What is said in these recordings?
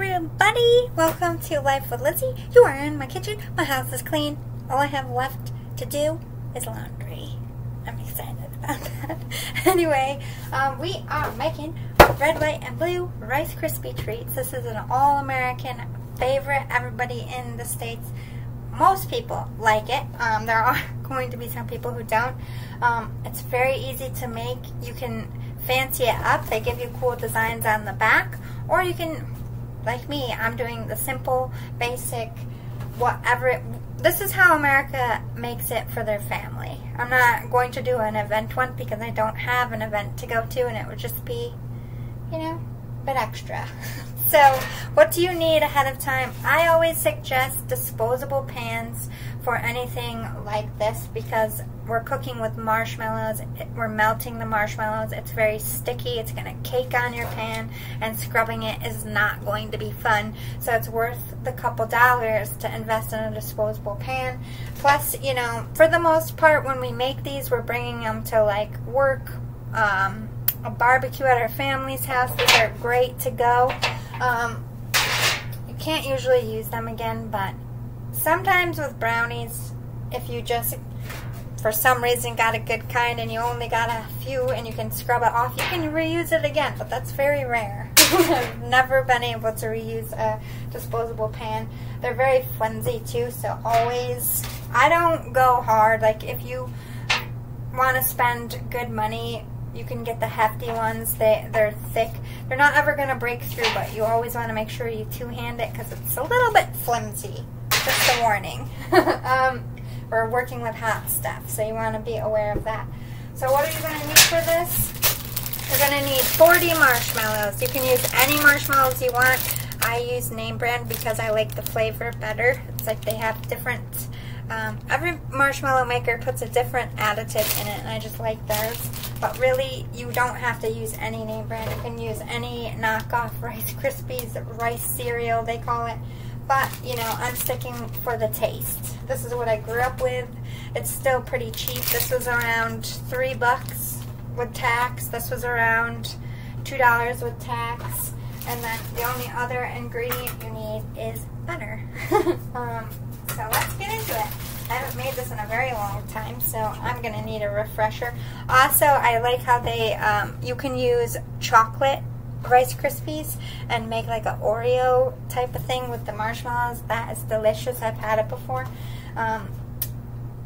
everybody! Welcome to Life with Lizzy. You are in my kitchen. My house is clean. All I have left to do is laundry. I'm excited about that. Anyway, we are making red, white, and blue Rice Krispie treats. This is an all-American favorite. Everybody in the States, most people like it. There are going to be some people who don't. It's very easy to make. You can fancy it up. They give you cool designs on the back, or you can, like me, I'm doing the simple, basic, whatever. This is how America makes it for their family. I'm not going to do an event one because I don't have an event to go to, and it would just be, you know, a bit extra. So, what do you need ahead of time? I always suggest disposable pans for anything like this because we're cooking with marshmallows. We're melting the marshmallows. It's very sticky. It's going to cake on your pan, and scrubbing it is not going to be fun. So it's worth the couple dollars to invest in a disposable pan. Plus, you know, for the most part, when we make these, we're bringing them to like work, a barbecue at our family's house. These are great to go. You can't usually use them again, but sometimes with brownies, if you just, for some reason, got a good kind and you only got a few and you can scrub it off, you can reuse it again, but that's very rare. I've never been able to reuse a disposable pan. They're very flimsy too, so always, I don't go hard. Like, if you want to spend good money, you can get the hefty ones. They're thick. They're not ever going to break through, but you always want to make sure you two-hand it because it's a little bit flimsy. Just a warning. We're working with hot stuff, so you want to be aware of that. So what are you going to need for this? You're going to need 40 marshmallows. You can use any marshmallows you want. I use name brand because I like the flavor better. It's like they have different... every marshmallow maker puts a different additive in it, and I just like theirs. But really, you don't have to use any name brand. You can use any knockoff Rice Krispies, rice cereal, they call it. But, you know, I'm sticking for the taste. This is what I grew up with. It's still pretty cheap. This was around $3 with tax. This was around $2 with tax. And then the only other ingredient you need is butter. So let's get into it. I haven't made this in a very long time, so I'm going to need a refresher. Also, I like how they, you can use chocolate Rice Krispies and make like an Oreo type of thing with the marshmallows. That is delicious. I've had it before.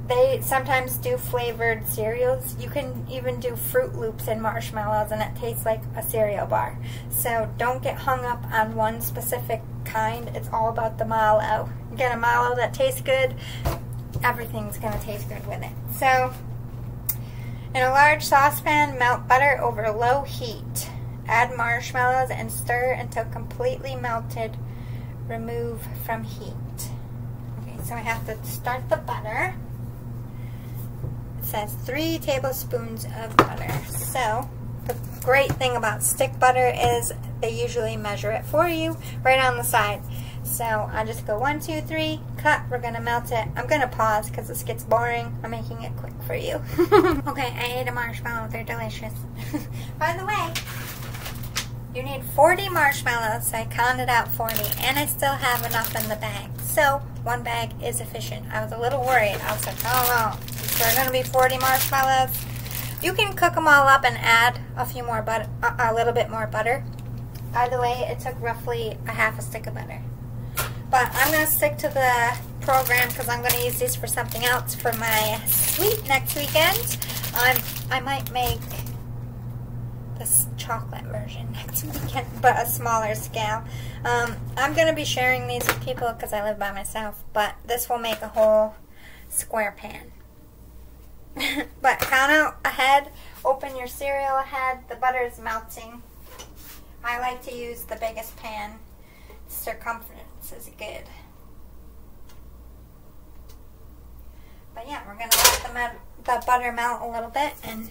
They sometimes do flavored cereals. You can even do Fruit Loops and marshmallows, and it tastes like a cereal bar. So don't get hung up on one specific kind. It's all about the mallow. You get a mallow that tastes good, everything's going to taste good with it. So, in a large saucepan, melt butter over low heat. Add marshmallows and stir until completely melted. Remove from heat. Okay, so I have to start the butter. It says 3 tablespoons of butter. So, the great thing about stick butter is they usually measure it for you right on the side. So I just go 1, 2, 3, cut. We're going to melt it. I'm going to pause because this gets boring. I'm making it quick for you. Okay, I ate a marshmallow. They're delicious. By the way, you need 40 marshmallows. So I counted out 40, and I still have enough in the bag. So one bag is efficient. I was a little worried. I was like, oh no, is there going to be 40 marshmallows? You can cook them all up and add a few more butter, a little bit more butter. By the way, it took roughly a half a stick of butter. But I'm going to stick to the program because I'm going to use these for something else for my sweet next weekend. I might make this chocolate version next weekend, but a smaller scale. I'm going to be sharing these with people because I live by myself, but this will make a whole square pan. But count out ahead, open your cereal ahead, the butter is melting. I like to use the biggest pan. Circumference is good. But yeah, we're going to let the butter melt a little bit and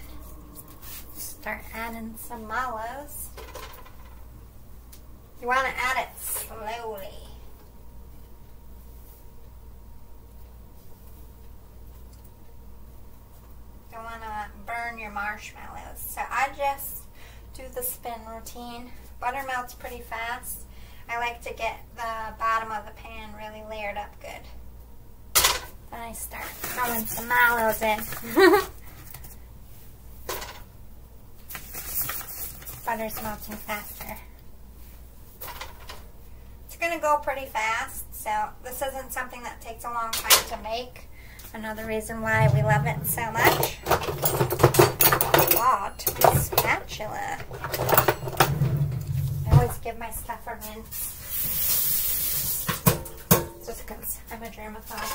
start adding some mallows. You want to add it slowly. Don't want to burn your marshmallows. So I just do the spin routine. Butter melts pretty fast. I like to get the bottom of the pan really layered up good. Then I start throwing some mallows in. Butter's melting faster. It's going to go pretty fast, so this isn't something that takes a long time to make. Another reason why we love it so much. What? My spatula. I always give my stuff a rinse. Just because I'm a germaphobe.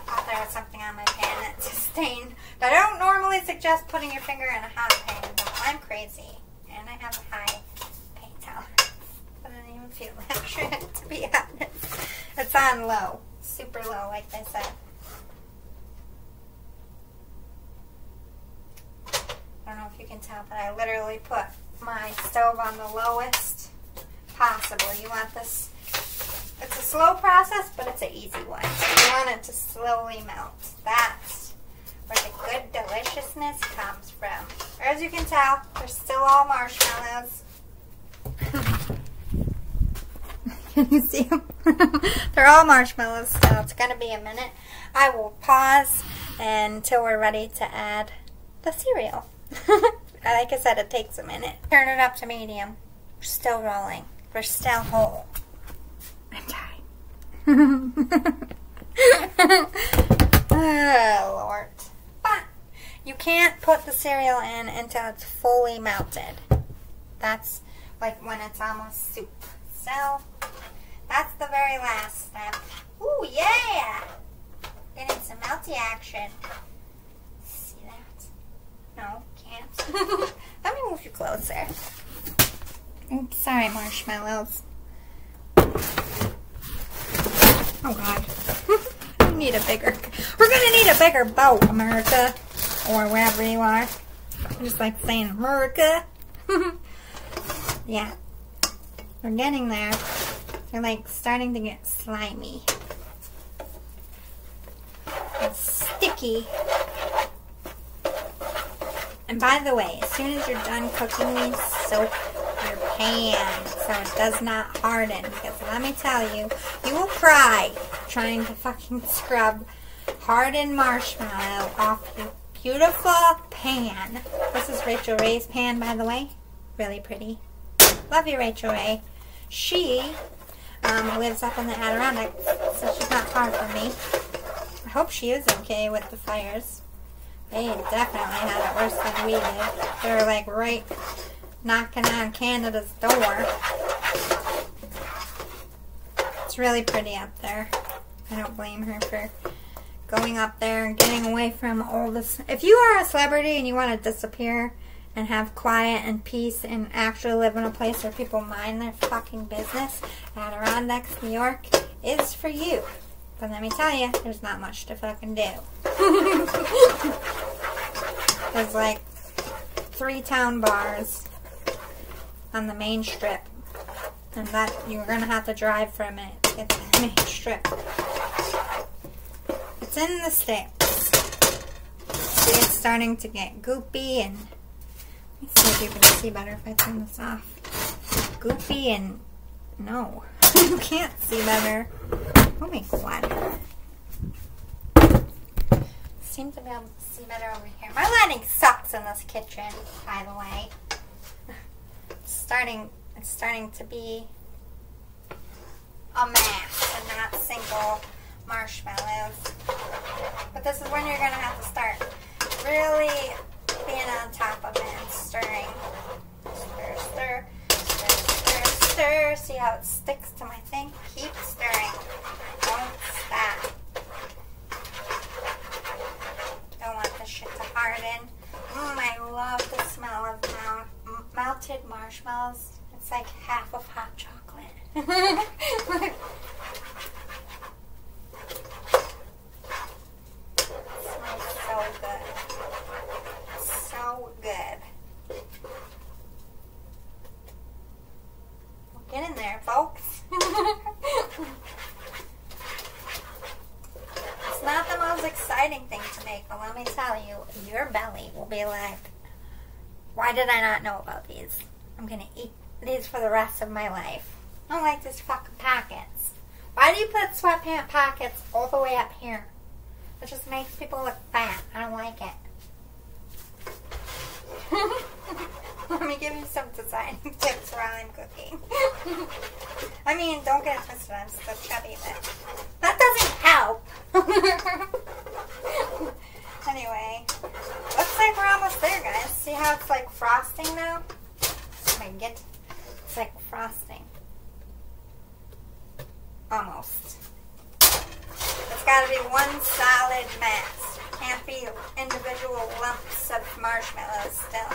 Thought there was something on my pan that's a stain. But I don't normally suggest putting your finger in a hot pan, but I'm crazy. And I have a high paint tolerance. I don't even feel like shit, to be honest. It's on low. Super low, like I said. I don't know if you can tell, but I literally put my stove on the lowest possible. You want this, it's a slow process, but it's an easy one. You want it to slowly melt. That's where the good deliciousness comes from. As you can tell, they're still all marshmallows. Can you see them? They're all marshmallows, so it's going to be a minute. I will pause until we're ready to add the cereal. Like I said, it takes a minute. Turn it up to medium. We're still rolling. We're still whole. I'm tired. Oh, Lord. But you can't put the cereal in until it's fully melted. That's like when it's almost soup. So, that's the very last step. Ooh, yeah! Getting some melty action. See that? No, can't. Let me move you closer. Oops, sorry, marshmallows. Oh, God. We need a bigger... We're going to need a bigger boat, America. Or wherever you are. I just like saying America. Yeah. We're getting there. They're like starting to get slimy. And sticky. And by the way, as soon as you're done cooking these, soak your pan so it does not harden. Because let me tell you, you will cry trying to fucking scrub hardened marshmallow off your beautiful pan. This is Rachel Ray's pan, by the way. Really pretty. Love you, Rachel Ray. She lives up in the Adirondacks, so she's not far from me. I hope she is okay with the fires. They definitely had it worse than we did. They were like right knocking on Canada's door. It's really pretty up there. I don't blame her for going up there and getting away from all this. If you are a celebrity and you want to disappear and have quiet and peace and actually live in a place where people mind their fucking business, Adirondacks, New York is for you. But let me tell you, there's not much to fucking do. There's like 3 town bars on the main strip. And that you're going to have to drive for a minute to get to the main strip. It's in the sticks. See, it's starting to get goopy and... Let me see if you can see better if I turn this off. Goopy and... No. You can't see better. Oh my God. Seem to be able to see better over here. My lighting sucks in this kitchen, by the way. It's starting to be a mass and not single marshmallows. But this is when you're going to have to start really being on top of it and stirring. Stir, stir, stir, stir, stir. See how it sticks to my thing? Keep stirring. Don't stop. Don't want this shit to harden. I love the smell of melted marshmallows. It's like half of hot chocolate. It smells so good. So good. Well, get in there, folks. It's not the most exciting thing to make, but let me tell you, Your belly will be like, why did I not know about these? I'm gonna eat these for the rest of my life. I don't like these fucking pockets. Why do you put sweatpant pockets all the way up here? It just makes people look fat. I don't like it. Let me give you some design tips while I'm cooking. I mean, don't get it twisted, I'm still chubby, but that doesn't help. Anyway, looks like we're almost there, guys. See how it's like frosting now? It's like frosting. Almost. It's got to be one solid mass. Can't be individual lumps of marshmallows still.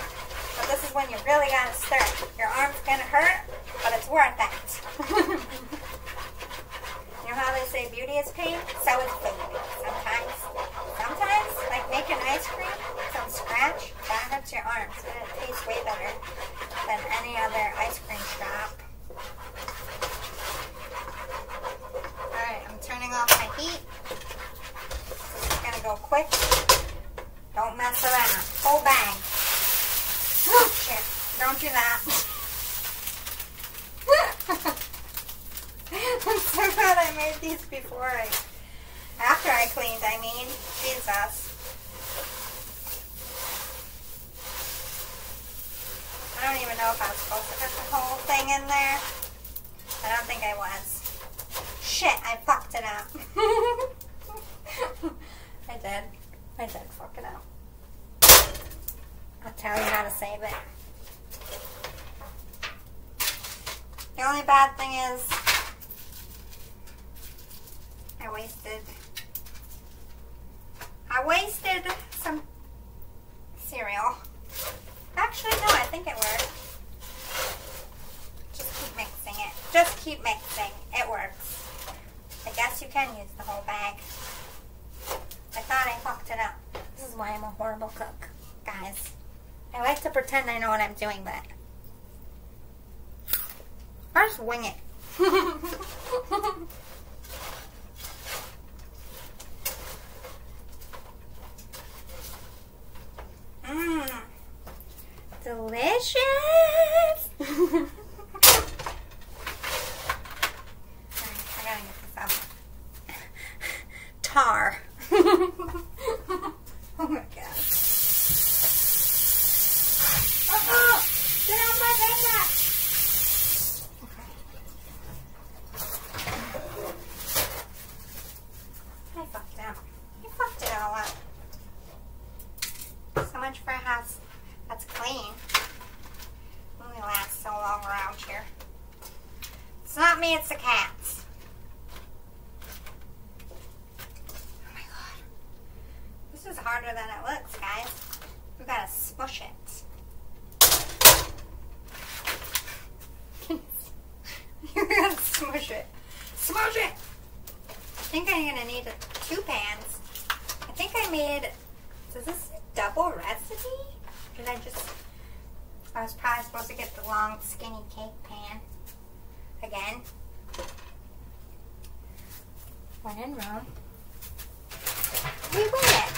But this is when you really got to stir it. Your arm's going to hurt, but it's worth it. You know how they say beauty is pain? So is food. Sometimes, like making ice cream from scratch, that hurts your arms, but it tastes way better than any other ice cream shop. Alright, I'm turning off my heat. This is going to go quick. Don't mess around. Whole bag. Oh, shit. Don't do that. I'm so glad I made these after I cleaned, I mean. Jesus. I don't even know if I was supposed to put the whole thing in there. I don't think I was. Shit, I fucked it up. I did fuck it up. I'll tell you how to save it. The only bad thing is I wasted some cereal. Actually, no, I think it worked. Just keep mixing it. Just keep mixing. It works. I guess you can use the whole bag. I thought I fucked it up. This is why I'm a horrible cook, guys. I like to pretend I know what I'm doing, but I just wing it. Mmm. Delicious. Alright, I gotta get this out. Tar. Oh my god. Oh, get off my finger. I fucked it up. I fucked it all up. So much for a house that's clean. Only lasts so long around here. It's not me, it's the cats. Oh my god. This is harder than it looks, guys. We gotta smush it. You're gonna smush it. Smush it! I think I'm gonna need 2 pans. I think I made, is this a double recipe? Did I was probably supposed to get the long skinny cake pan. Again. When in Rome, we win it.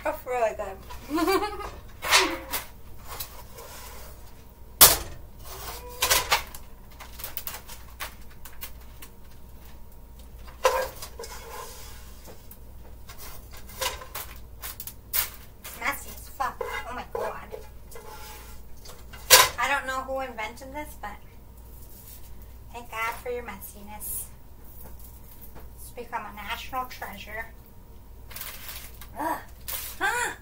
That's really good. Who invented this, but thank God for your messiness. It's become a national treasure. Ugh. Huh.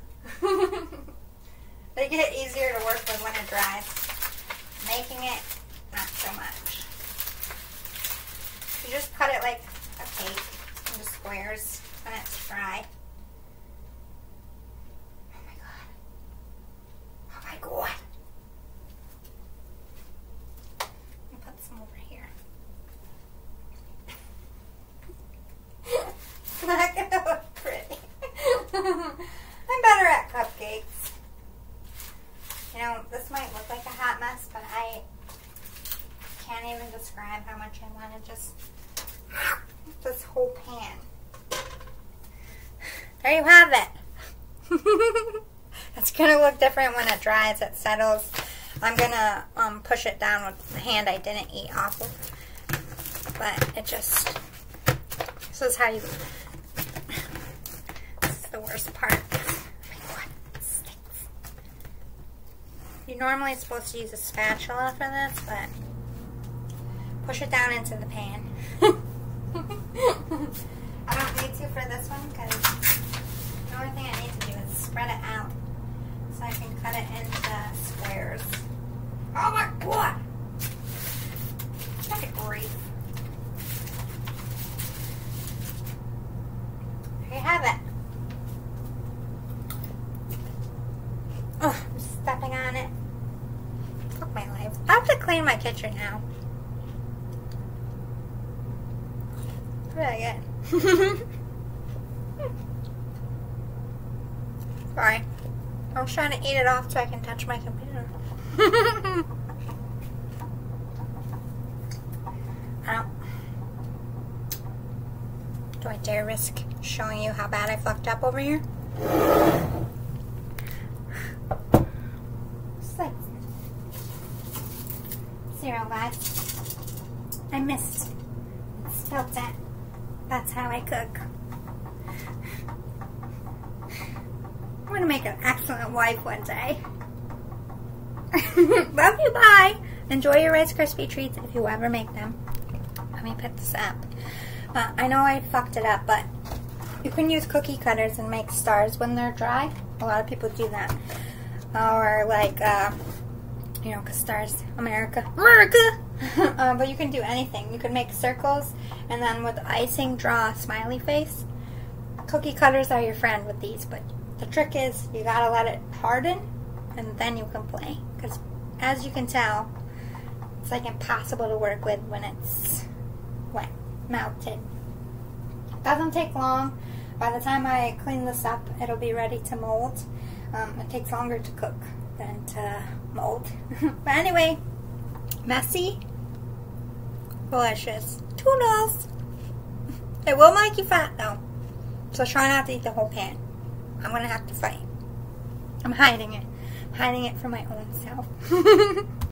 They get easier to work with when it dries. Making it, not so much. You just cut it like a cake into squares when it's dry. Oh my god. Oh my god. It's not gonna look pretty. I'm better at cupcakes. You know, this might look like a hot mess, but I can't even describe how much I want to just this whole pan. There you have it. It's going to look different when it dries, it settles. I'm going to push it down with the hand I didn't eat off of. But it just, this is how you, this is the worst part. You're normally supposed to use a spatula for this, but push it down into the pan. I don't need to for this one because the only thing I need to do is spread it out so I can cut it into squares. Oh my god! What a grief. There you have it. Oh, I'm stepping on it. Fuck my life. I have to clean my kitchen now. Really good. Sorry. I was trying to eat it off so I can touch my computer. Do I dare risk showing you how bad I fucked up over here? It's like cereal, guys. I missed. Spelled that. That's how I cook. I'm gonna make an excellent wife one day. Love you, bye. Enjoy your Rice Krispie treats if you ever make them. Let me put this up. I know I fucked it up, but you can use cookie cutters and make stars when they're dry. A lot of people do that. Or like, you know, 'cause stars, America. But you can do anything. You can make circles and then with icing draw a smiley face. Cookie cutters are your friend with these, but the trick is you gotta let it harden and then you can play. Because as you can tell, it's like impossible to work with when it's wet, melted. Doesn't take long. By the time I clean this up, it'll be ready to mold. It takes longer to cook than to mold. But anyway, messy, delicious. Toodles! It will make you fat though. So try not to eat the whole pan. I'm gonna have to fight. I'm hiding it. I'm hiding it from my own self.